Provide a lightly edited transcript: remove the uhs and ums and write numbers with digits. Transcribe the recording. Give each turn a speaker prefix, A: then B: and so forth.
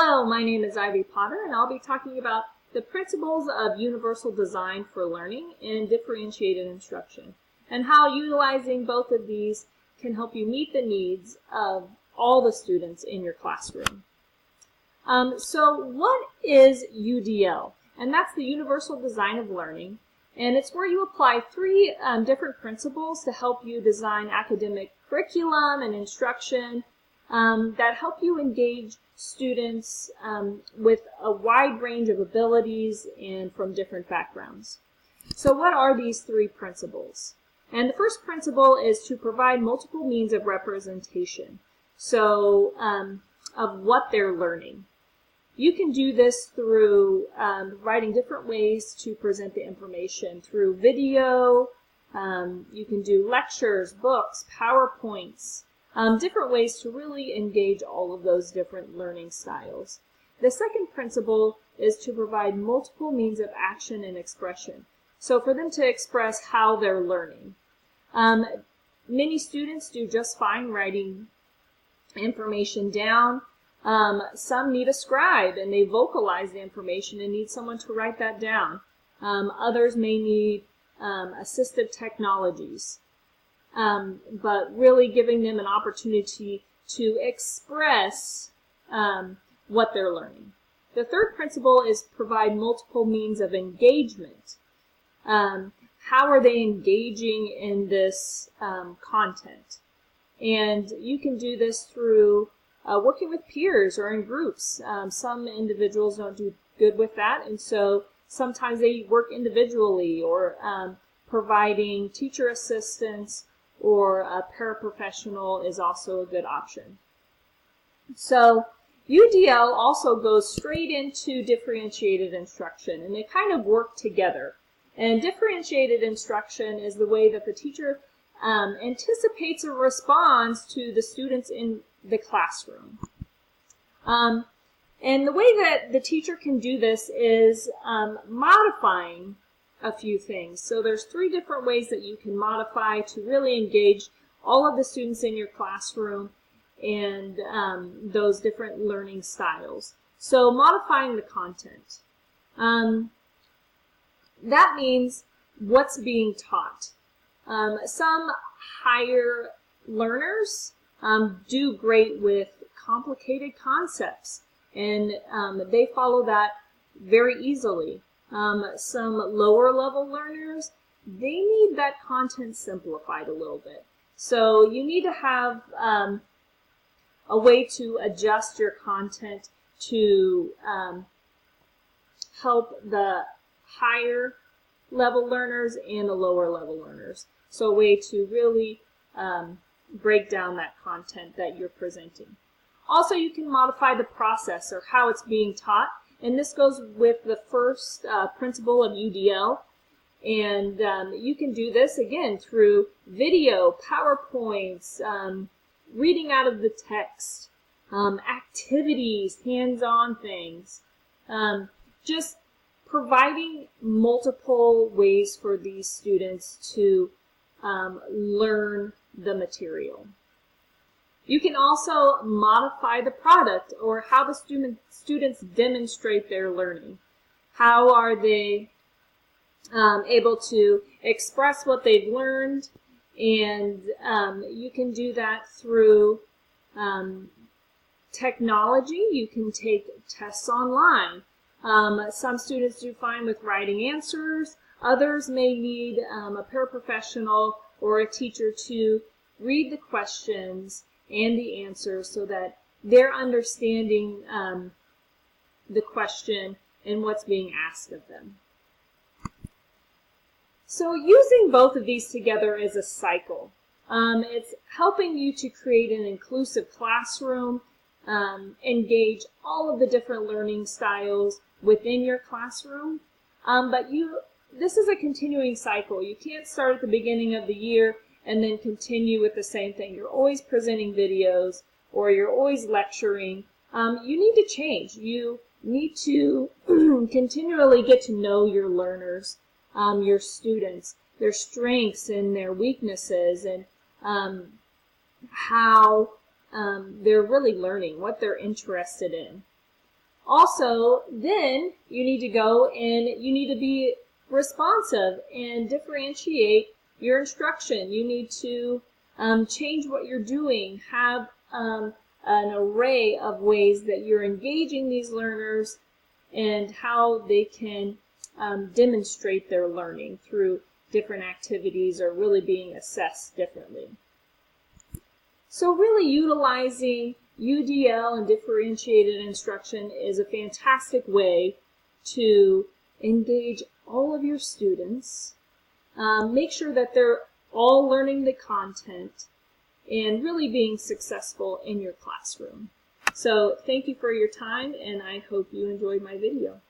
A: Hello, my name is Ivy Potter, and I'll be talking about the principles of universal design for learning and differentiated instruction, and how utilizing both of these can help you meet the needs of all the students in your classroom. So what is UDL? And that's the Universal Design of Learning, and it's where you apply three different principles to help you design academic curriculum and instruction that help you engage students with a wide range of abilities and from different backgrounds. So what are these three principles? And the first principle is to provide multiple means of representation, so of what they're learning. You can do this through providing different ways to present the information through video. You can do lectures, books, PowerPoints, different ways to really engage all of those different learning styles. The second principle is to provide multiple means of action and expression, so for them to express how they're learning. Many students do just fine writing information down. Some need a scribe and they vocalize the information and need someone to write that down. Others may need assistive technologies. But really giving them an opportunity to express what they're learning. The third principle is provide multiple means of engagement. How are they engaging in this content? And you can do this through working with peers or in groups. Some individuals don't do good with that, and so sometimes they work individually, or providing teacher assistance or a paraprofessional is also a good option. So UDL also goes straight into differentiated instruction, and they kind of work together. And differentiated instruction is the way that the teacher anticipates a response to the students in the classroom. And the way that the teacher can do this is modifying a few things. So there's three different ways that you can modify to really engage all of the students in your classroom and those different learning styles. So modifying the content. That means what's being taught. Some higher learners do great with complicated concepts, and they follow that very easily. Some lower level learners, they need that content simplified a little bit. So you need to have a way to adjust your content to help the higher level learners and the lower level learners. So a way to really break down that content that you're presenting. Also, you can modify the process or how it's being taught. And this goes with the first principle of UDL. And you can do this, again, through video, PowerPoints, reading out of the text, activities, hands-on things. Just providing multiple ways for these students to learn the material. You can also modify the product or how the students demonstrate their learning. How are they able to express what they've learned? And you can do that through technology. You can take tests online. Some students do fine with writing answers. Others may need a paraprofessional or a teacher to read the questions and the answers so that they're understanding the question and what's being asked of them. So using both of these together is a cycle. It's helping you to create an inclusive classroom, engage all of the different learning styles within your classroom, but this is a continuing cycle. You can't start at the beginning of the year and then continue with the same thing. You're always presenting videos or you're always lecturing. You need to change. You need to continually get to know your learners, your students, their strengths and their weaknesses, and how they're really learning, what they're interested in. Also, then you need to go and you need to be responsive and differentiate your instruction. You need to change what you're doing, have an array of ways that you're engaging these learners and how they can demonstrate their learning through different activities or really being assessed differently. So really utilizing UDL and differentiated instruction is a fantastic way to engage all of your students, make sure that they're all learning the content, and really being successful in your classroom. So thank you for your time, and I hope you enjoyed my video.